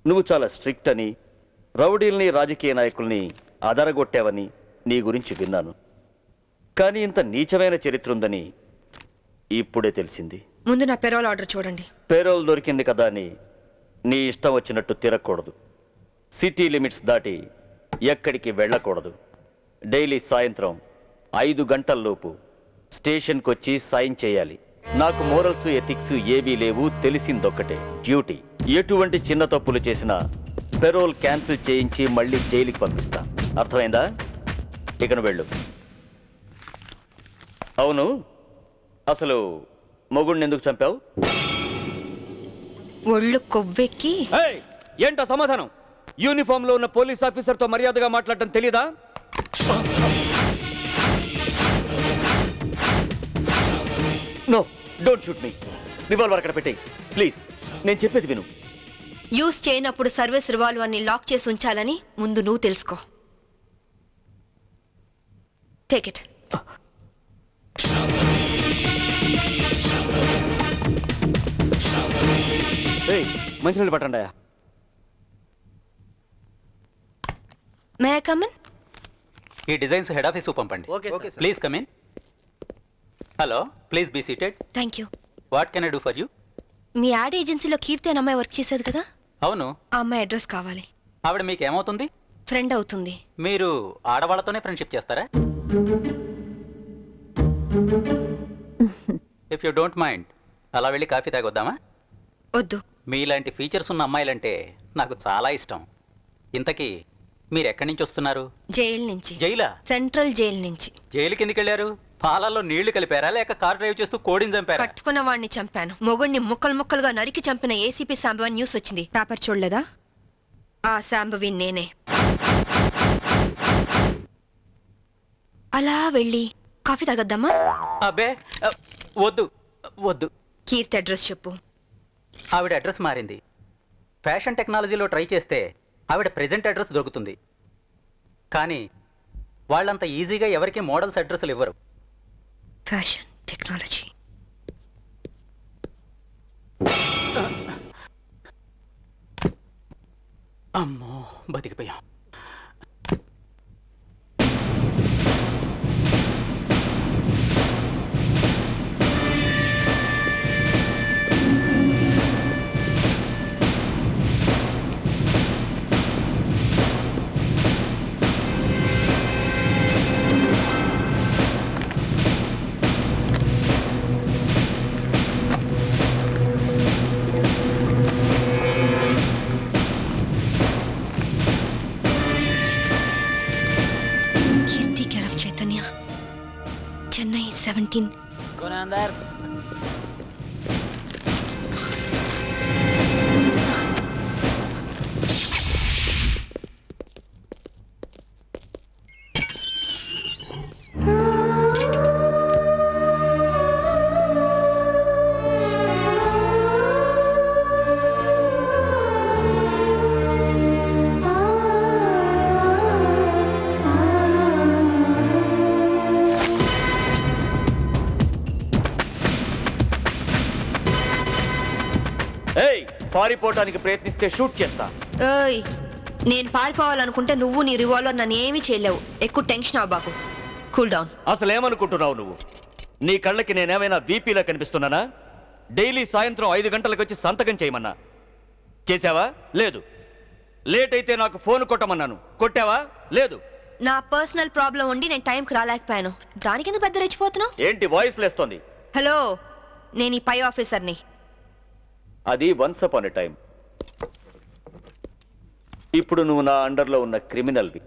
నువ్వు చాలా స్ట్రిక్ట్ అని, రౌడీల్ని రాజకీయ నాయకుల్ని అదరగొట్టావని నీ గురించి విన్నాను. కానీ ఇంత నీచమైన చరిత్ర ఉందని ఇప్పుడే తెలిసింది. ముందు నా పెరోల్ ఆర్డర్ చూడండి. పేరోల్ దొరికింది కదా అని నీ ఇష్టం వచ్చినట్టు తిరగకూడదు. సిటీ లిమిట్స్ దాటి ఎక్కడికి వెళ్ళకూడదు. డైలీ సాయంత్రం 5 గంటల్లోపు స్టేషన్కి వచ్చి సైన్ చేయాలి. నాకు మోరల్స్ ఎథిక్స్ ఏవీ లేవు, తెలిసిందొక్కటే డ్యూటీ. ఎటువంటి చిన్న తప్పులు చేసినా పెరోల్ క్యాన్సిల్ చేయించి మళ్ళీ జైలుకి పంపిస్తా. అర్థమైందా? ఇకను వెళ్ళు. అవును, అసలు మొగుడిని ఎందుకు చంపావు? ఒళ్ళు కొవ్వెక్కి. ఏంటో సమాధానం? యూనిఫామ్ లో ఉన్న పోలీస్ ఆఫీసర్ తో మర్యాదగా మాట్లాడటం తెలీదా? No, don't shoot me. Revolver అక్కడ పెట్టేయ్ ప్లీజ్. నేను చెప్పేది విను. యూజ్ చేయనప్పుడు సర్వీస్ రివాల్వర్ని లాక్ చేసి ఉంచాలని ముందు నువ్వు తెలుసుకో. Take it. మంచినీళ్ళు పట్టండి. May I come in? ఈ డిజైన్స్ హెడ్ ఆఫీస్ పంపండి. Please come in. Hello, please be seated. Thank you. What can I do for you? మీ యాడ్ ఏజెన్సీలో కీర్తి అనే అమ్మాయి వర్క్ చేసేది కదా? అవును. ఆ అమ్మాయి అడ్రస్ కావాలి. ఆవిడ మీకు ఏమవుతుంది? ఫ్రెండ్ అవుతుంది. మీరు ఆడవాళ్ళతోనే ఫ్రెండ్షిప్ చేస్తారా? ఇఫ్ యూ డోంట్ మైండ్, అలా వెళ్ళి కాఫీ తాగొద్దామా? వద్దు. మీలాంటి ఫీచర్స్ ఉన్న అమ్మాయిలంటే నాకు చాలా ఇష్టం. ఇంతకీ మీరు ఎక్కడి నుంచి వస్తున్నారు? జైలు నుంచి. జైలా? సెంట్రల్ జైలు నుంచి. జైలుకి ఎందుకు వెళ్ళారు? పాలల్లో నీళ్లు కలిపారా లేక కార్ డ్రైవ్ చేస్తూ కోడిని చంపారా? కట్టుకున్న వాడిని చంపాను. మొగుడిని ముక్కలు ముక్కలుగా నరికి చంపిన ఏసీపీ శాంభవి న్యూస్ వచ్చింది. పేపర్ చూడలేదా? ఆ శాంభవి నేనే. అలా వెళ్ళి కాఫీ తాగొద్దామా? అబ్బే వద్దు వద్దు. కీర్తి అడ్రస్ చెప్పు. ఆవిడ అడ్రస్ మారింది. ఫ్యాషన్ టెక్నాలజీలో ట్రై చేస్తే ఆవిడ ప్రెజెంట్ అడ్రస్ దొరుకుతుంది. కానీ వాళ్ళంత ఈజీగా ఎవరికి మోడల్స్ అడ్రస్లు ఇవ్వరు. Fashion technology. అమ్మో, బతికిపోయాం. కీర్తి కేర్ ఆఫ్ చైతన్య, చెన్నై 17. పారిపోవటానికి ప్రయత్నిస్తే షూట్ చేస్తా. ఏయ్, నేను పారిపోవాలనుకుంటే నువ్వు నీ రివాల్వర్ నన్ను ఏమీ చేయలేవు. ఎక్కువ టెన్షన్ అవ్వబాకు. Cool down. అసలు ఏమనుకుంటున్నావు నువ్వు? నీ కళ్ళకి నేనేమైనా బీపీలా కనిపిస్తున్నానా? డైలీ సాయంత్రం 5 గంటలకు వచ్చి సంతకం చేయమన్నా చేసావా? లేదు. లేట్ అయితే నాకు ఫోన్ కొట్టమన్నాను, కొట్టావా? లేదు. నా పర్సనల్ ప్రాబ్లం ఉండి నేను టైంకి రాలేకపోయాను. దానికి ఎందుకు పెద్ద రెచ్చిపోతున్నావు? ఏంటి వాయిస్ లేస్తోంది? హలో, నేను ఈ పై ఆఫీసర్ని. అది వన్స్ అపాన్ ఎ టైం. ఇప్పుడు నువ్వు నా అండర్లో ఉన్న క్రిమినల్వి.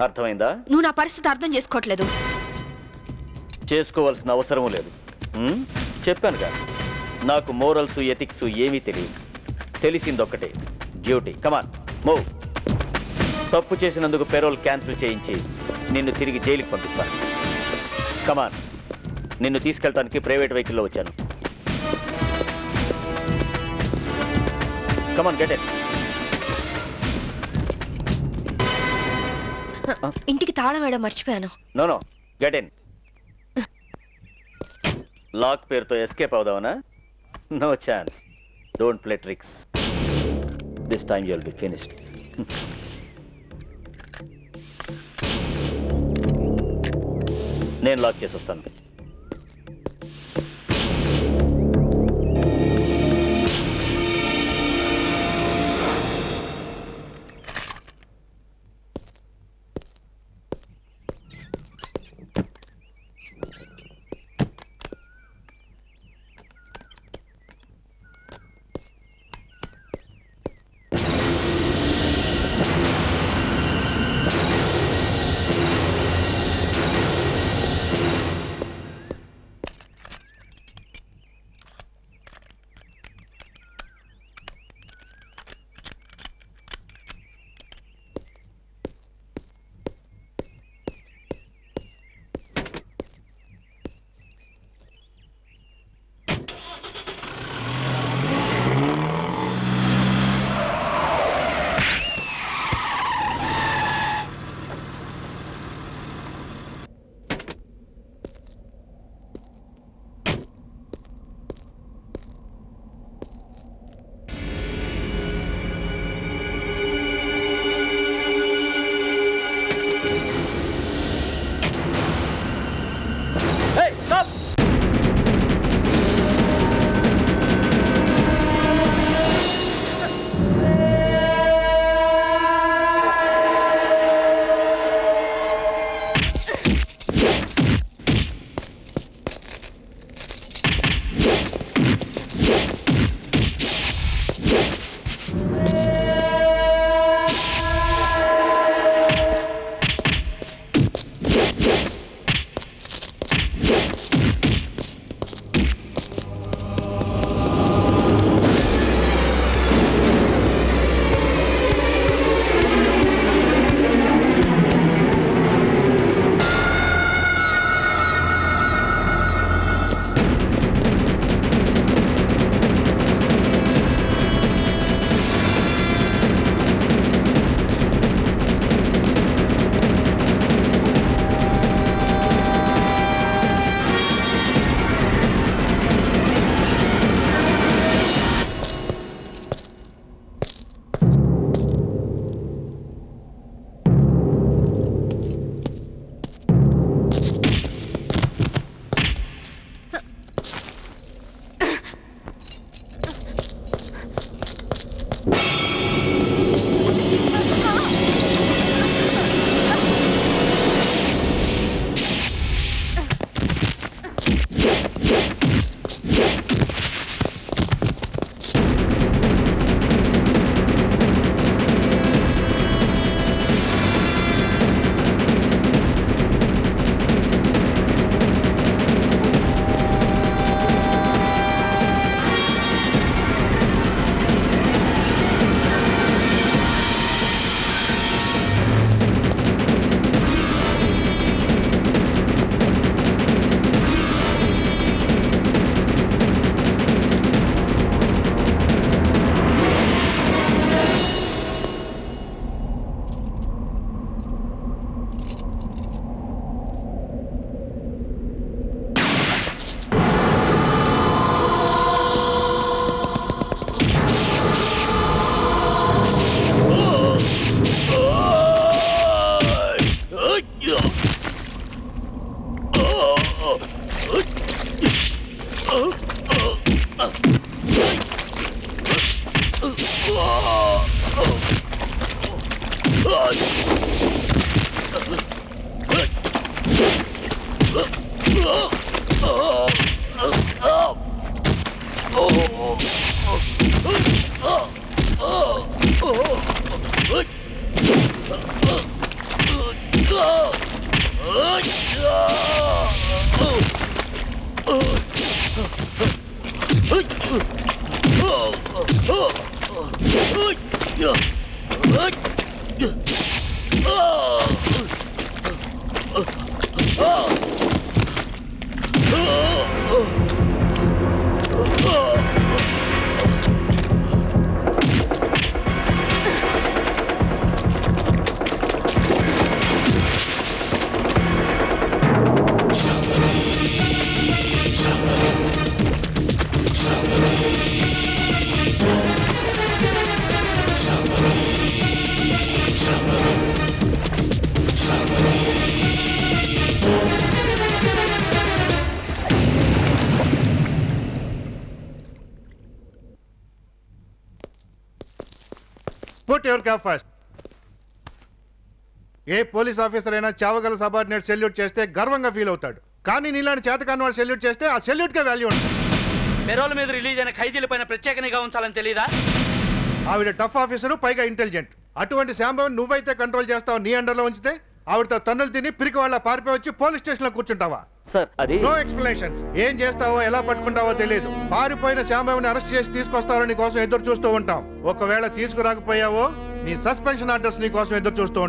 అర్థమైందా? నువ్వు నా పరిస్థితి అర్థం చేసుకోవట్లేదు. చేసుకోవాల్సిన అవసరం లేదు. చెప్పానుగా, నాకు మోరల్స్ ఎథిక్స్ ఏమీ తెలియదు. తెలిసిందొక్కటే డ్యూటీ. Come on move. తప్పు చేసినందుకు పెరోల్ క్యాన్సిల్ చేయించి నిన్ను తిరిగి జైలుకి పంపిస్తాను. కమాన్. నిన్ను తీసుకెళ్ళటానికి ప్రైవేట్ వెహికల్లో వచ్చాను. Come on, get it. ఇంటికి తాళం వేయడం మర్చిపోయాను. No, get in. లాక్ పేరుతో ఎస్కేప్ అవుదావనా? No chance. Don't play tricks. This time you will be finished. నేను లాక్ చేసి వస్తాను. Hey, stop! Your cab fast. ఏ పోలీస్ ఆఫీసర్ అయినా చావగల సబార్డినేట్ సెల్యూట్ చేస్తే గర్వంగా ఫీల్ అవుతాడు. కానీ నీలాంటి చేతకాని వాడు సెల్యూట్ చేస్తే ఆ సెల్యూట్కే వాల్యూ ఉంటుంది. పెరోల్ మీద రిలీజ్ అయిన ఖైదీలపైన ప్రత్యేక నిఘా ఉంచాలని తెలీదా? ఆవిడ టఫ్ ఆఫీసరు, పైగా ఇంటెలిజెంట్. అటువంటి శాంభవి నువ్వైతే కంట్రోల్ చేస్తావు. నీ అండర్లో ఉంచితే ఆవిడతో తన్నులు తిని పిరికి వాళ్ళ పారిపోయి వచ్చి పోలీస్ స్టేషన్లో కూర్చుంటావా? సార్ అది నో ఎక్స్ప్లెనేషన్స్. ఏం చేస్తావో ఎలా పట్టుకుంటావో తెలియదు. పారిపోయిన శాంభవిని అరెస్ట్ చేసి తీసుకొస్తారని కోసం ఎదురు చూస్తూ ఉంటాం. ఒకవేళ తీసుకురాకపోయావో నీ సస్పెన్షన్ ఆర్డర్స్ నీ కోసం ఎదురు చూస్తూ ఉంటాం.